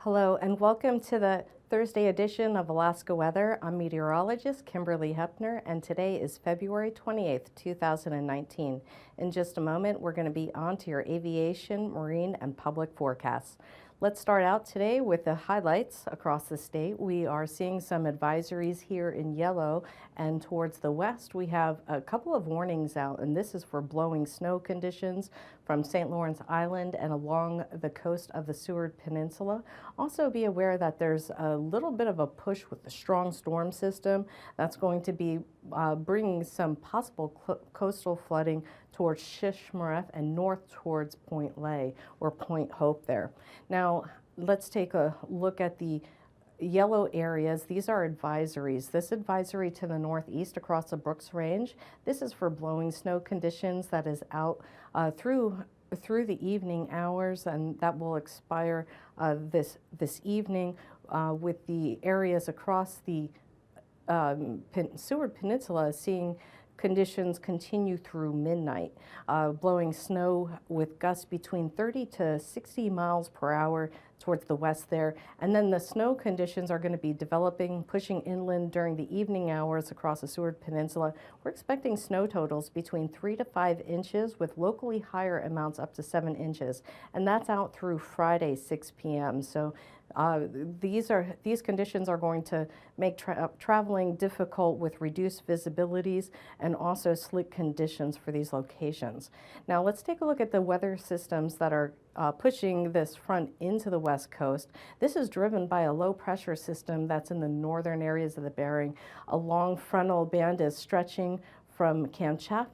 Hello and welcome to the Thursday edition of Alaska Weather. I'm meteorologist Kimberley Hoeppner, and today is February 28th, 2019. In just a moment, we're going to be on to your aviation, marine, and public forecasts. Let's start out today with the highlights across the state. We are seeing some advisories here in yellow, and towards the west we have a couple of warnings out, and this is for blowing snow conditions from St. Lawrence Island and along the coast of the Seward Peninsula. Also be aware that there's a little bit of a push with the strong storm system that's going to be bringing some possible coastal flooding towards Shishmaref and north towards Point Lay or Point Hope there. Now, let's take a look at the yellow areas. These are advisories. This advisory to the northeast across the Brooks Range, this is for blowing snow conditions that is out through the evening hours, and that will expire this evening with the areas across the Seward Peninsula seeing conditions continue through midnight, blowing snow with gusts between 30 to 60 miles per hour towards the west there. And then the snow conditions are going to be developing, pushing inland during the evening hours across the Seward Peninsula. We're expecting snow totals between 3 to 5 inches with locally higher amounts up to 7 inches. And that's out through Friday, 6 p.m. So these conditions are going to make traveling difficult with reduced visibilities and also slick conditions for these locations. Now let's take a look at the weather systems that are pushing this front into the west coast. This is driven by a low pressure system that's in the northern areas of the Bering. A long frontal band is stretching from Kamchatka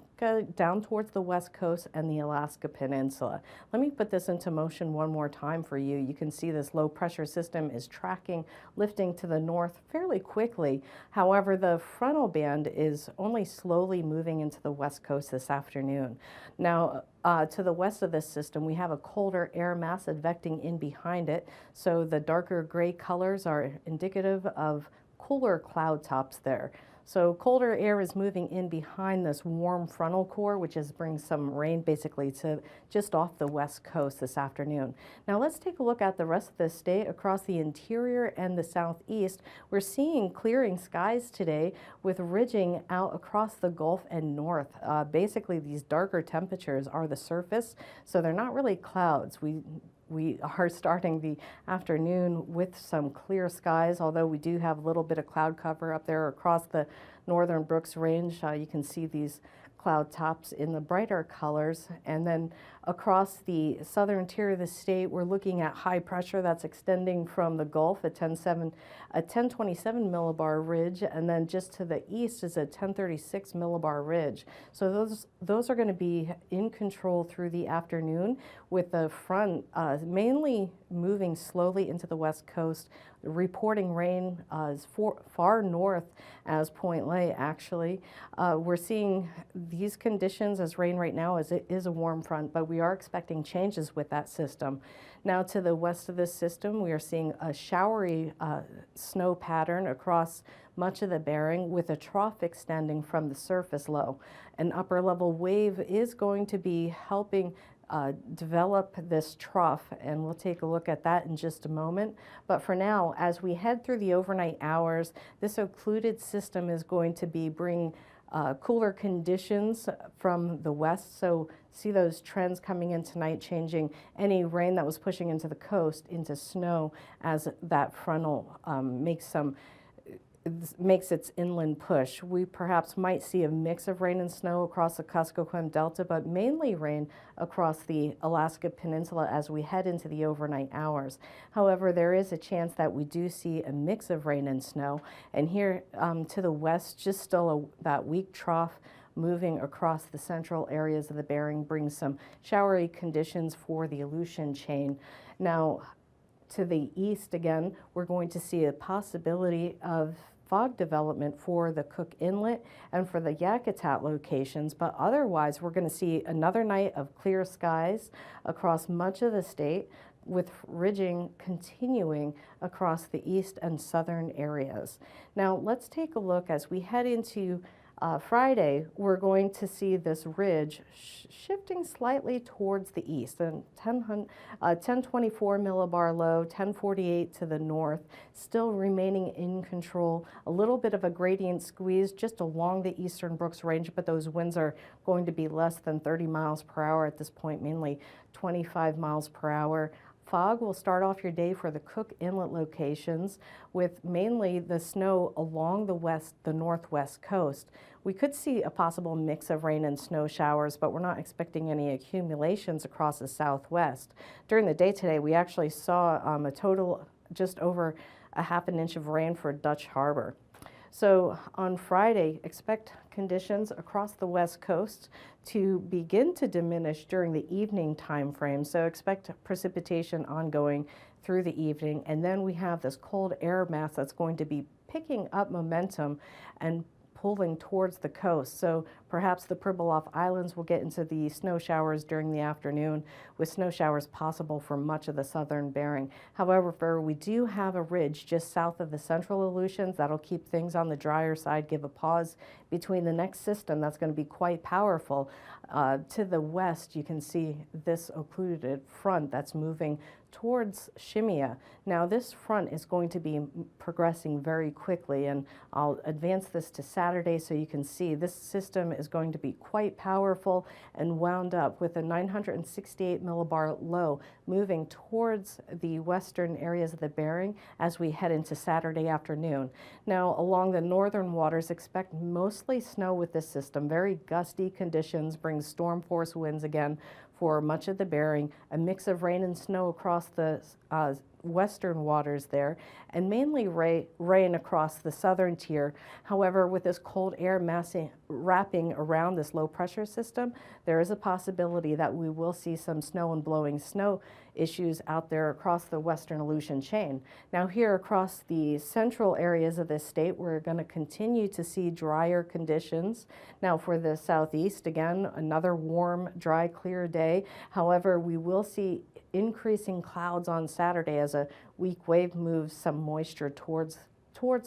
down towards the west coast and the Alaska Peninsula. Let me put this into motion one more time for you. You can see this low pressure system is tracking, lifting to the north fairly quickly. However, the frontal band is only slowly moving into the west coast this afternoon. Now, to the west of this system, we have a colder air mass advecting in behind it. So the darker gray colors are indicative of cooler cloud tops there. So colder air is moving in behind this warm frontal core, which is bringing some rain basically to just off the west coast this afternoon. Now let's take a look at the rest of the state across the interior and the southeast. We're seeing clearing skies today with ridging out across the Gulf and north. Basically these darker temperatures are the surface, so they're not really clouds. We are starting the afternoon with some clear skies, although we do have a little bit of cloud cover up there across the northern Brooks Range. You can see these cloud tops in the brighter colors. And then across the southern tier of the state, we're looking at high pressure that's extending from the Gulf at 1027 millibar ridge, and then just to the east is a 1036 millibar ridge. So those are going to be in control through the afternoon, with the front mainly moving slowly into the west coast, reporting rain as far north as Point Lay, actually. We're seeing these conditions as rain right now as it is a warm front, but we are expecting changes with that system. Now to the west of this system, we are seeing a showery snow pattern across much of the Bering with a trough extending from the surface low. An upper level wave is going to be helping develop this trough, and we'll take a look at that in just a moment. But for now, as we head through the overnight hours, this occluded system is going to be bringing cooler conditions from the west. So see those trends coming in tonight, changing any rain that was pushing into the coast into snow as that frontal makes its inland push. We perhaps might see a mix of rain and snow across the Kuskokwim Delta, but mainly rain across the Alaska Peninsula as we head into the overnight hours. However, there is a chance that we do see a mix of rain and snow. And here to the west, just still that weak trough moving across the central areas of the Bering brings some showery conditions for the Aleutian chain. Now, to the east again, we're going to see a possibility of fog development for the Cook Inlet and for the Yakutat locations, but otherwise we're going to see another night of clear skies across much of the state, with ridging continuing across the east and southern areas. Now let's take a look as we head into Friday, we're going to see this ridge shifting slightly towards the east, and 1024 millibar low, 1048 to the north, still remaining in control. A little bit of a gradient squeeze just along the eastern Brooks Range, but those winds are going to be less than 30 miles per hour at this point, mainly 25 miles per hour. Fog will start off your day for the Cook Inlet locations with mainly the snow along the northwest coast. We could see a possible mix of rain and snow showers, but we're not expecting any accumulations across the southwest. During the day today, we actually saw a total just over a half an inch of rain for Dutch Harbor. So on Friday, expect conditions across the west coast to begin to diminish during the evening time frame. So expect precipitation ongoing through the evening. And then we have this cold air mass that's going to be picking up momentum and pulling towards the coast. So perhaps the Pribilof Islands will get into the snow showers during the afternoon, with snow showers possible for much of the southern Bering. However, we do have a ridge just south of the central Aleutians that'll keep things on the drier side, give a pause between the next system that's going to be quite powerful. To the west, you can see this occluded front that's moving towards Shimia. Now this front is going to be progressing very quickly, and I'll advance this to Saturday so you can see this system is going to be quite powerful and wound up with a 968 millibar low moving towards the western areas of the Bering as we head into Saturday afternoon. Now along the northern waters, expect mostly snow with this system. Very gusty conditions bring storm force winds again for much of the Bering, a mix of rain and snow across the western waters there, and mainly rain across the southern tier. However, with this cold air wrapping around this low pressure system, there is a possibility that we will see some snow and blowing snow issues out there across the western Aleutian chain. Now here across the central areas of this state, we're going to continue to see drier conditions. Now for the southeast, again, another warm, dry, clear day. However, we will see increasing clouds on Saturday as a weak wave moves some moisture towards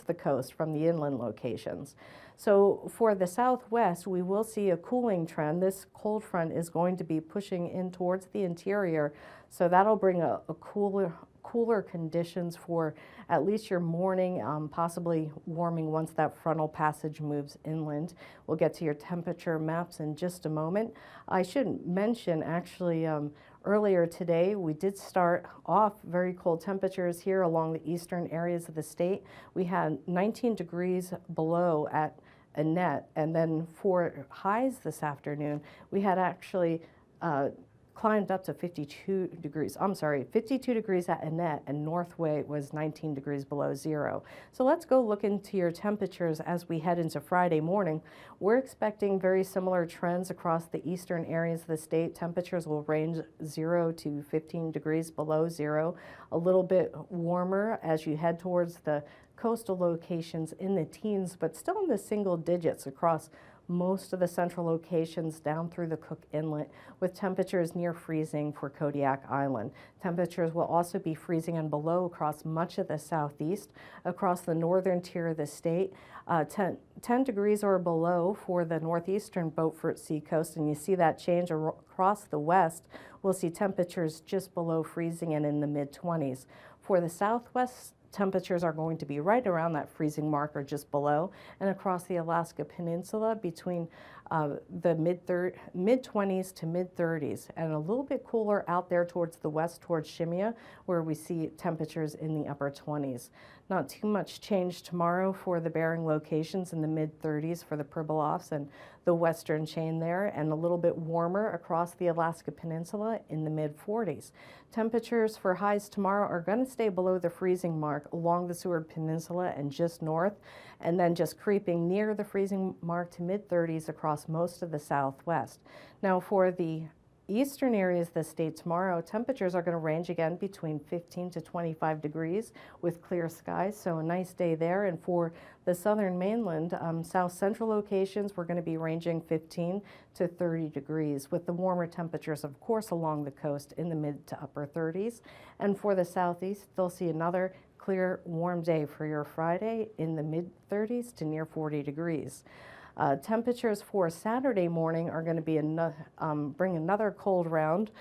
the coast from the inland locations. So for the southwest, we will see a cooling trend. This cold front is going to be pushing in towards the interior, so that'll bring a cooler conditions for at least your morning, possibly warming once that frontal passage moves inland. We'll get to your temperature maps in just a moment. I should mention actually earlier today, we did start off very cold temperatures here along the eastern areas of the state. We had 19 degrees below at Annette, and then for highs this afternoon, we had actually climbed up to 52 degrees. I'm sorry, 52 degrees at Annette, and Northway was 19 degrees below zero. So let's go look into your temperatures as we head into Friday morning. We're expecting very similar trends across the eastern areas of the state. Temperatures will range 0 to 15 degrees below zero, a little bit warmer as you head towards the coastal locations in the teens, but still in the single digits across most of the central locations down through the Cook Inlet, with temperatures near freezing for Kodiak Island. Temperatures will also be freezing and below across much of the southeast, across the northern tier of the state, 10 degrees or below for the northeastern Beaufort Seacoast, and you see that change across the west. We'll see temperatures just below freezing and in the mid-20s. For the southwest, temperatures are going to be right around that freezing mark or just below, and across the Alaska Peninsula between the mid-20s to mid-30s, and a little bit cooler out there towards the west, towards Shimia, where we see temperatures in the upper 20s. Not too much change tomorrow for the Bering locations, in the mid-30s for the Pribilofs and the western chain there, and a little bit warmer across the Alaska Peninsula in the mid-40s. Temperatures for highs tomorrow are going to stay below the freezing mark along the Seward Peninsula and just north, and then just creeping near the freezing mark to mid-30s across most of the southwest. Now for the eastern areas of the state tomorrow, temperatures are going to range again between 15 to 25 degrees with clear skies, so a nice day there. And for the southern mainland, south central locations, we're going to be ranging 15 to 30 degrees, with the warmer temperatures, of course, along the coast in the mid to upper 30s. And for the southeast, they'll see another clear, warm day for your Friday in the mid 30s to near 40 degrees. Temperatures for Saturday morning are going to be bring another cold round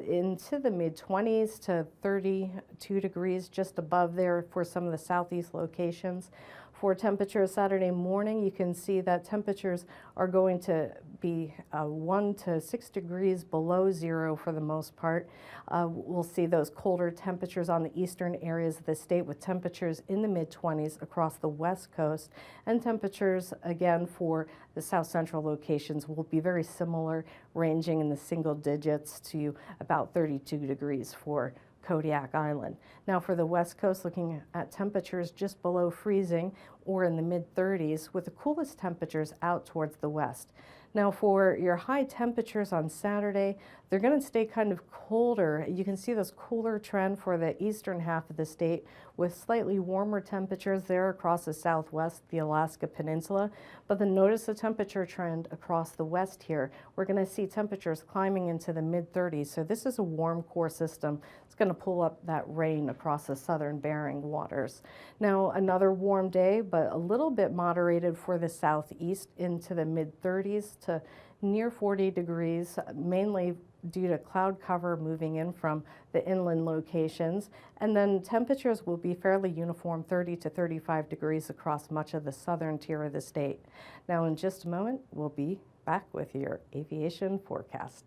into the mid-20s to 32 degrees, just above there for some of the southeast locations. For temperatures Saturday morning, you can see that temperatures are going to be 1 to 6 degrees below zero for the most part. We'll see those colder temperatures on the eastern areas of the state, with temperatures in the mid-20s across the west coast, and temperatures again for the south central locations will be very similar, ranging in the single digits to about 32 degrees for Kodiak Island. Now for the west coast, looking at temperatures just below freezing or in the mid-30s, with the coolest temperatures out towards the west. Now for your high temperatures on Saturday, they're going to stay kind of colder. You can see this cooler trend for the eastern half of the state, with slightly warmer temperatures there across the southwest, the Alaska Peninsula. But then notice the temperature trend across the west here. We're going to see temperatures climbing into the mid-30s. So this is a warm core system. It's going to pull up that rain across the southern Bering waters. Now another warm day, but a little bit moderated for the southeast into the mid-30s to near 40 degrees, mainly due to cloud cover moving in from the inland locations. And then temperatures will be fairly uniform, 30 to 35 degrees across much of the southern tier of the state. Now in just a moment, we'll be back with your aviation forecast.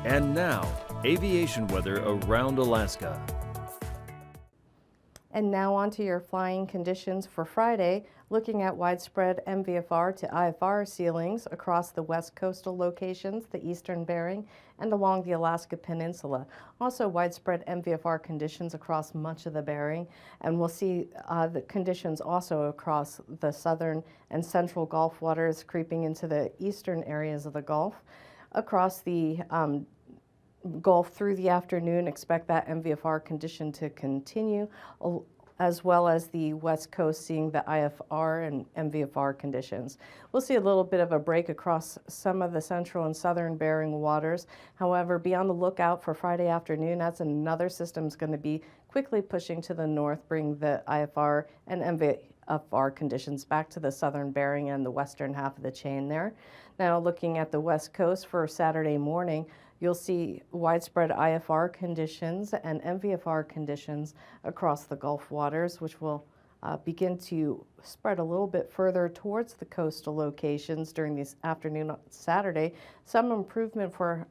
And now, aviation weather around Alaska. And now on to your flying conditions for Friday, looking at widespread MVFR to IFR ceilings across the west coastal locations, the eastern Bering, and along the Alaska Peninsula. Also widespread MVFR conditions across much of the Bering, and we'll see the conditions also across the southern and central Gulf waters creeping into the eastern areas of the Gulf. Across the Gulf through the afternoon, expect that MVFR condition to continue, as well as the west coast seeing the IFR and MVFR conditions. We'll see a little bit of a break across some of the central and southern Bering waters. However, be on the lookout for Friday afternoon. That's another system's going to be quickly pushing to the north, bring the IFR and MVFR conditions back to the southern Bering and the western half of the chain there. Now looking at the west coast for Saturday morning, you'll see widespread IFR conditions and MVFR conditions across the Gulf waters, which will begin to spread a little bit further towards the coastal locations during this afternoon on Saturday. Some improvement for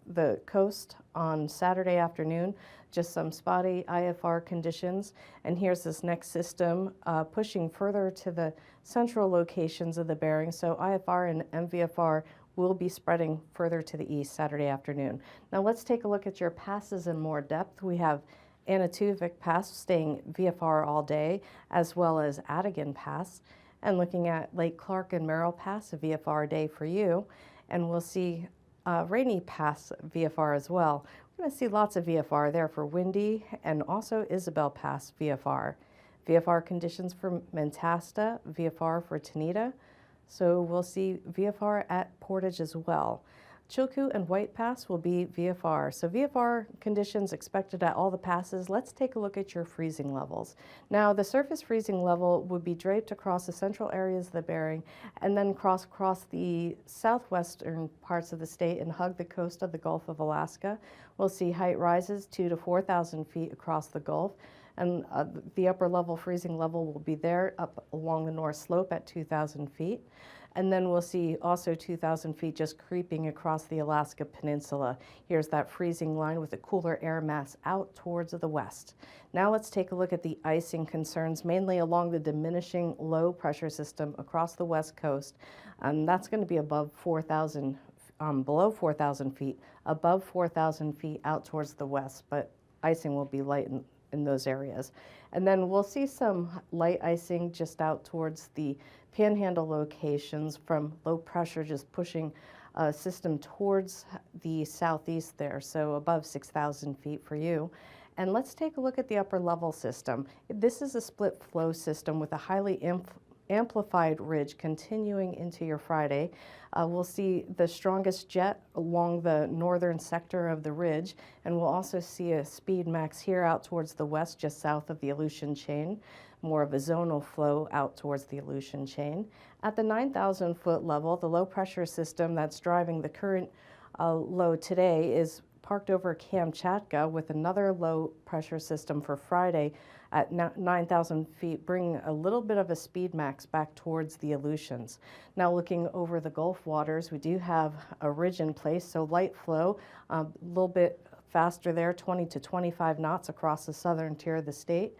the coast on Saturday afternoon, just some spotty IFR conditions. And here's this next system pushing further to the central locations of the Bering. So IFR and MVFR will be spreading further to the east Saturday afternoon. Now let's take a look at your passes in more depth. We have Anatuvik Pass staying VFR all day, as well as Adigan Pass. And looking at Lake Clark and Merrill Pass, a VFR day for you. And we'll see Rainy Pass VFR as well. We're going to see lots of VFR there for Windy, and also Isabel Pass VFR. VFR conditions for Mentasta, VFR for Tanita. So we'll see VFR at Portage as well. Chilkoot and White Pass will be VFR. So VFR conditions expected at all the passes. Let's take a look at your freezing levels. Now the surface freezing level would be draped across the central areas of the Bering and then cross across the southwestern parts of the state and hug the coast of the Gulf of Alaska. We'll see height rises 2,000 to 4,000 feet across the Gulf. And the upper level freezing level will be there up along the north slope at 2,000 feet. And then we'll see also 2,000 feet just creeping across the Alaska Peninsula. Here's that freezing line with a cooler air mass out towards the west. Now let's take a look at the icing concerns, mainly along the diminishing low pressure system across the west coast. That's going to be above 4,000, below 4,000 feet, above 4,000 feet out towards the west, but icing will be light in those areas. And then we'll see some light icing just out towards the panhandle locations from low pressure just pushing a system towards the southeast there, so above 6,000 feet for you. And let's take a look at the upper level system. This is a split flow system with a highly amplified ridge continuing into your Friday. We'll see the strongest jet along the northern sector of the ridge, and we'll also see a speed max here out towards the west, just south of the Aleutian chain. more of a zonal flow out towards the Aleutian chain. At the 9,000-foot level, the low pressure system that's driving the current low today is parked over Kamchatka with another low pressure system for Friday at 9,000 feet, bringing a little bit of a speed max back towards the Aleutians. Now looking over the Gulf waters, we do have a ridge in place, so light flow, a little bit faster there, 20 to 25 knots across the southern tier of the state.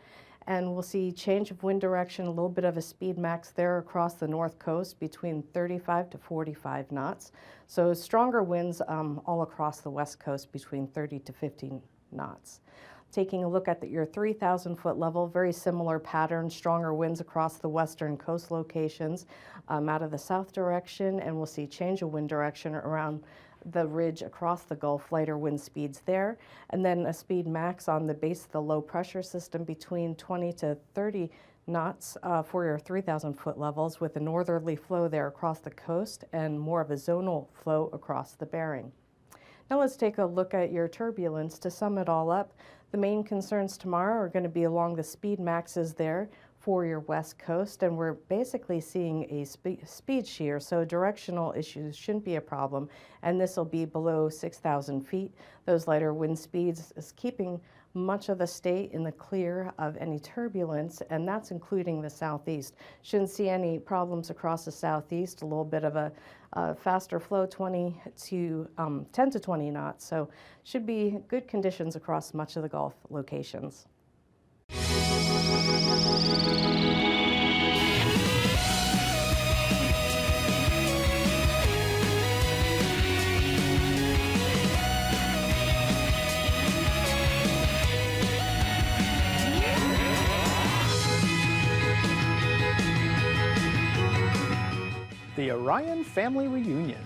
And we'll see change of wind direction, a little bit of a speed max there across the north coast between 35 to 45 knots. So stronger winds all across the west coast between 30 to 15 knots. Taking a look at your 3,000-foot level, very similar pattern, stronger winds across the western coast locations out of the south direction, and we'll see change of wind direction around the ridge across the Gulf, lighter wind speeds there, and then a speed max on the base of the low pressure system between 20 to 30 knots for your 3,000-foot levels, with a northerly flow there across the coast and more of a zonal flow across the Bering. Now let's take a look at your turbulence. To sum it all up, the main concerns tomorrow are going to be along the speed maxes there for your west coast, and we're basically seeing a speed shear, so directional issues shouldn't be a problem, and this will be below 6,000 feet. Those lighter wind speeds is keeping much of the state in the clear of any turbulence, and that's including the southeast. Shouldn't see any problems across the southeast, a little bit of a faster flow, 10 to 20 knots, so should be good conditions across much of the Gulf locations. The Orion Family Reunion.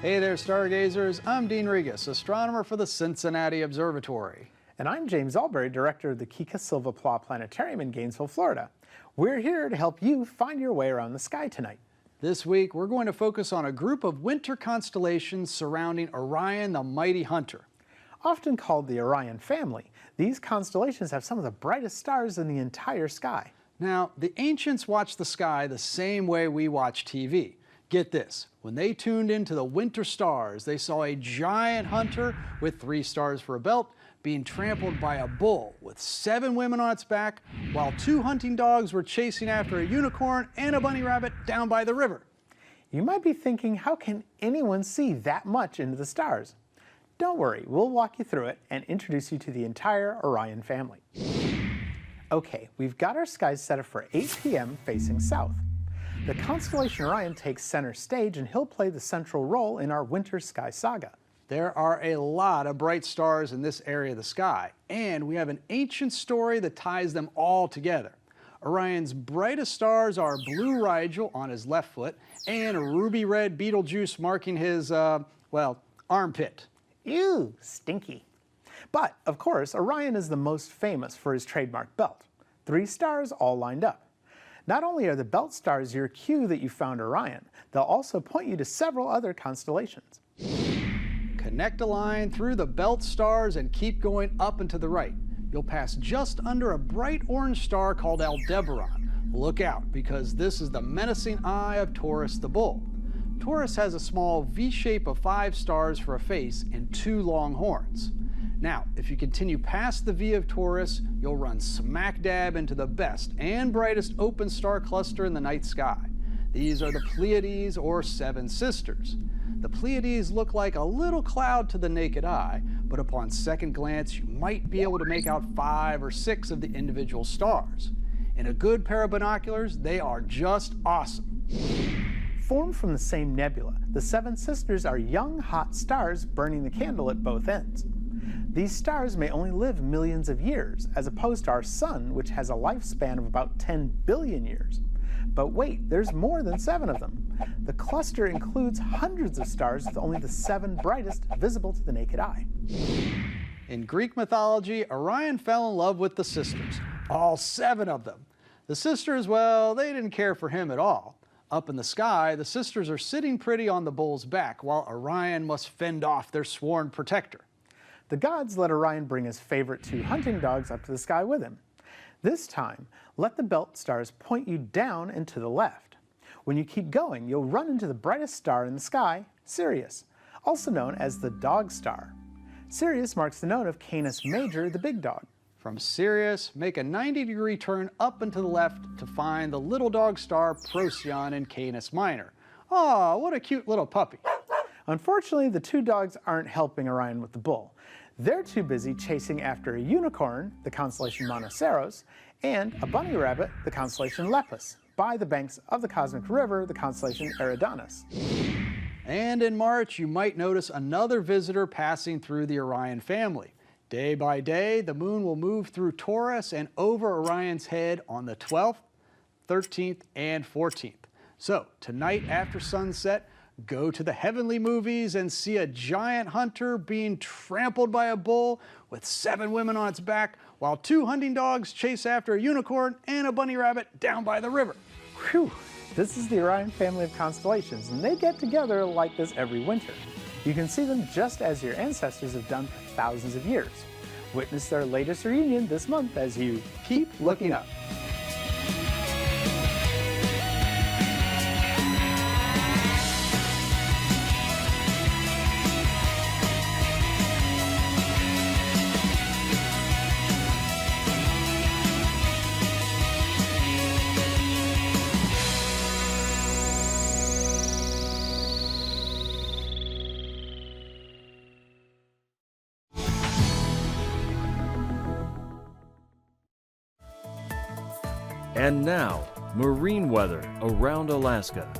Hey there, stargazers. I'm Dean Regas, astronomer for the Cincinnati Observatory. And I'm James Albury, director of the Kika Silva Pla Planetarium in Gainesville, Florida. We're here to help you find your way around the sky tonight. This week, we're going to focus on a group of winter constellations surrounding Orion the Mighty Hunter. Often called the Orion family, these constellations have some of the brightest stars in the entire sky. Now, the ancients watched the sky the same way we watch TV. Get this, when they tuned into the winter stars, they saw a giant hunter with 3 stars for a belt being trampled by a bull with 7 women on its back, while 2 hunting dogs were chasing after a unicorn and a bunny rabbit down by the river. You might be thinking, how can anyone see that much into the stars? Don't worry, we'll walk you through it and introduce you to the entire Orion family. Okay, we've got our skies set up for 8 p.m. facing south. The constellation Orion takes center stage, and he'll play the central role in our winter sky saga. There are a lot of bright stars in this area of the sky, and we have an ancient story that ties them all together. Orion's brightest stars are Blue Rigel on his left foot and a ruby red Betelgeuse marking his, armpit. Ew, stinky. But, of course, Orion is the most famous for his trademark belt. 3 stars all lined up. Not only are the belt stars your cue that you found Orion, they'll also point you to several other constellations. Connect a line through the belt stars and keep going up and to the right. You'll pass just under a bright orange star called Aldebaran. Look out, because this is the menacing eye of Taurus the bull. Taurus has a small V shape of 5 stars for a face and 2 long horns. Now, if you continue past the V of Taurus, you'll run smack dab into the best and brightest open star cluster in the night sky. These are the Pleiades, or 7 sisters. The Pleiades look like a little cloud to the naked eye, but upon second glance, you might be able to make out 5 or 6 of the individual stars. In a good pair of binoculars, they are just awesome. Formed from the same nebula, the 7 sisters are young, hot stars burning the candle at both ends. These stars may only live millions of years, as opposed to our sun, which has a lifespan of about 10 billion years. But wait, there's more than 7 of them. The cluster includes hundreds of stars, with only the 7 brightest visible to the naked eye. In Greek mythology, Orion fell in love with the sisters, all 7 of them. The sisters, well, they didn't care for him at all. Up in the sky, the sisters are sitting pretty on the bull's back, while Orion must fend off their sworn protector. The gods let Orion bring his favorite 2 hunting dogs up to the sky with him. This time, let the belt stars point you down and to the left. When you keep going, you'll run into the brightest star in the sky, Sirius, also known as the Dog Star. Sirius marks the node of Canis Major, the big dog. From Sirius, make a 90-degree turn up and to the left to find the little dog star Procyon in Canis Minor. Aw, what a cute little puppy. Unfortunately, the two dogs aren't helping Orion with the bull. They're too busy chasing after a unicorn, the constellation Monoceros, and a bunny rabbit, the constellation Lepus, by the banks of the cosmic river, the constellation Eridanus. And in March, you might notice another visitor passing through the Orion family. Day by day, the moon will move through Taurus and over Orion's head on the 12th, 13th, and 14th. So tonight after sunset, go to the heavenly movies and see a giant hunter being trampled by a bull with 7 women on its back, while 2 hunting dogs chase after a unicorn and a bunny rabbit down by the river. Whew! This is the Orion family of constellations, and they get together like this every winter. You can see them just as your ancestors have done for thousands of years. Witness their latest reunion this month as you keep looking up. And now, marine weather around Alaska.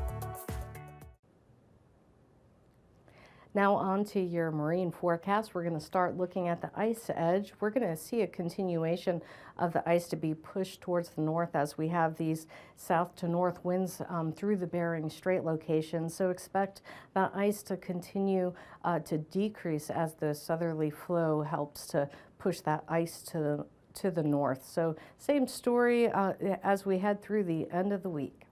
Now on to your marine forecast. We're going to start looking at the ice edge. We're going to see a continuation of the ice to be pushed towards the north as we have these south to north winds through the Bering Strait location. So expect that ice to continue to decrease as the southerly flow helps to push that ice to the north. So same story as we head through the end of the week.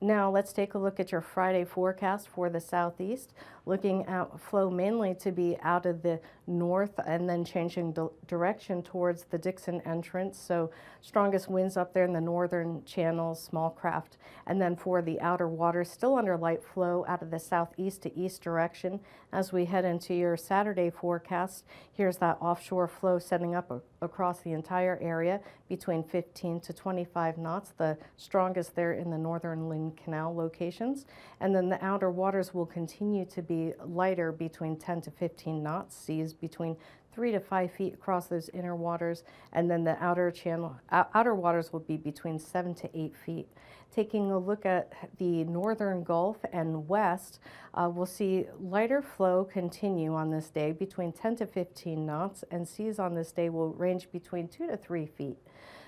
Now let's take a look at your Friday forecast for the southeast, looking at flow mainly to be out of the north and then changing direction towards the Dixon entrance. So strongest winds up there in the northern channels, small craft. And then for the outer waters, still under light flow out of the southeast to east direction. As we head into your Saturday forecast, here's that offshore flow setting up across the entire area between 15 to 25 knots, the strongest there in the northern Lynn Canal locations. And then the outer waters will continue to be lighter between 10 to 15 knots, seas between 3 to 5 feet across those inner waters, and then the outer waters will be between 7 to 8 feet. Taking a look at the northern Gulf and west, we'll see lighter flow continue on this day between 10 to 15 knots, and seas on this day will range between 2 to 3 feet.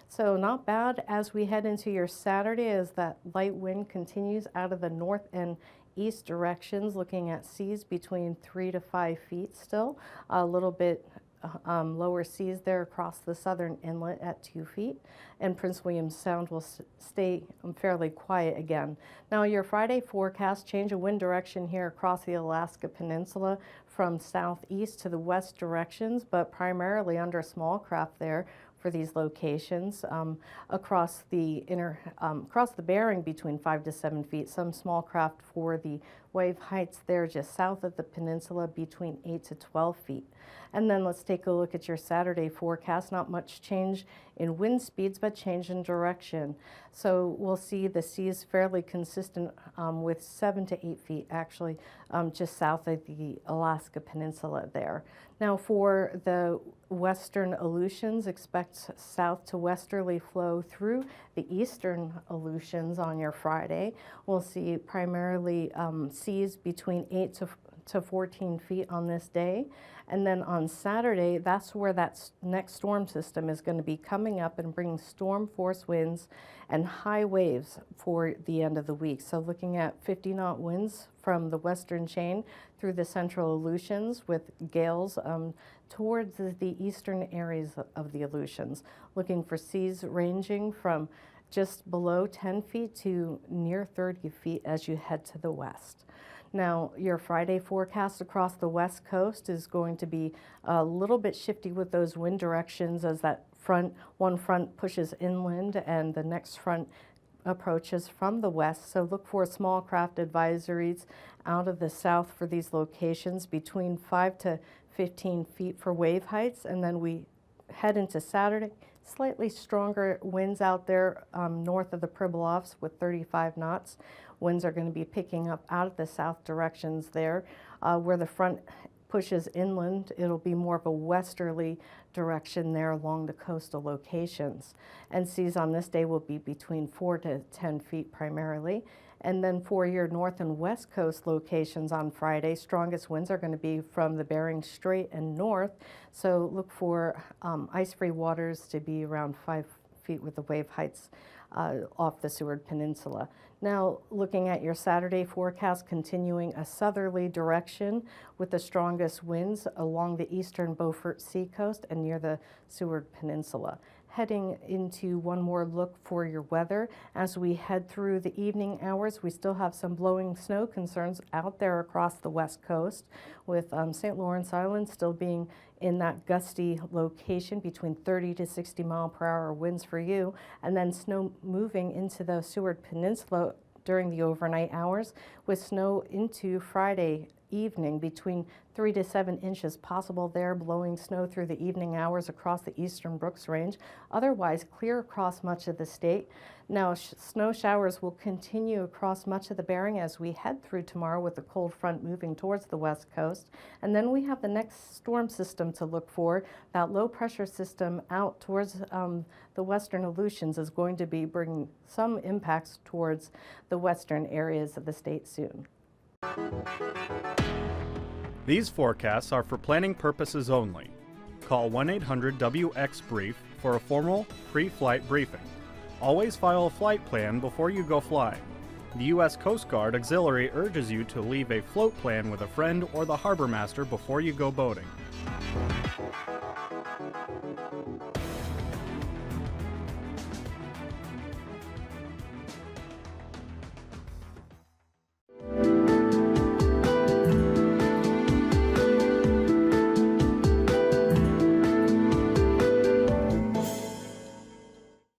So not bad as we head into your Saturday as that light wind continues out of the north and east directions, looking at seas between 3 to 5 feet still, a little bit lower seas there across the southern inlet at 2 feet, and Prince William Sound will stay fairly quiet again. Now your Friday forecast, change of wind direction here across the Alaska Peninsula from southeast to the west directions, but primarily under small craft there for these locations, across the Bering between 5 to 7 feet, some small craft for the wave heights there just south of the peninsula between 8 to 12 feet. And then let's take a look at your Saturday forecast. Not much change in wind speeds, but change in direction. So we'll see the seas fairly consistent with 7 to 8 feet actually just south of the Alaska Peninsula there. Now for the western Aleutians, expect south to westerly flow through the eastern Aleutians on your Friday. We'll see primarily seas between 8 to 14 feet on this day. And then on Saturday, that's where that next storm system is going to be coming up and bringing storm force winds and high waves for the end of the week. So looking at 50-knot winds from the western chain through the central Aleutians with gales towards the eastern areas of the Aleutians. Looking for seas ranging from just below 10 feet to near 30 feet as you head to the west. Now, your Friday forecast across the west coast is going to be a little bit shifty with those wind directions as that front. One front pushes inland and the next front approaches from the west. So look for small craft advisories out of the south for these locations between 5 to 15 feet for wave heights. And then we head into Saturday, slightly stronger winds out there north of the Pribilofs with 35 knots. Winds are going to be picking up out of the south directions there. Where the front pushes inland, it'll be more of a westerly direction there along the coastal locations. And seas on this day will be between 4 to 10 feet primarily. And then for your north and west coast locations on Friday, strongest winds are going to be from the Bering Strait and north. So look for ice-free waters to be around 5 feet with the wave heights off the Seward Peninsula. Now, looking at your Saturday forecast, continuing a southerly direction with the strongest winds along the eastern Beaufort Sea coast and near the Seward Peninsula. Heading into one more look for your weather. As we head through the evening hours, we still have some blowing snow concerns out there across the west coast, with St. Lawrence Island still being in that gusty location between 30 to 60 mile per hour winds for you, and then snow moving into the Seward Peninsula during the overnight hours, with snow into Friday evening between 3 to 7 inches possible there, blowing snow through the evening hours across the eastern Brooks Range. Otherwise, clear across much of the state. Now, snow showers will continue across much of the Bering as we head through tomorrow with the cold front moving towards the west coast. And then we have the next storm system to look for. That low pressure system out towards the western Aleutians is going to be bringing some impacts towards the western areas of the state soon. These forecasts are for planning purposes only. Call 1-800-WX-BRIEF for a formal, pre-flight briefing. Always file a flight plan before you go flying. The U.S. Coast Guard Auxiliary urges you to leave a float plan with a friend or the harbor master before you go boating.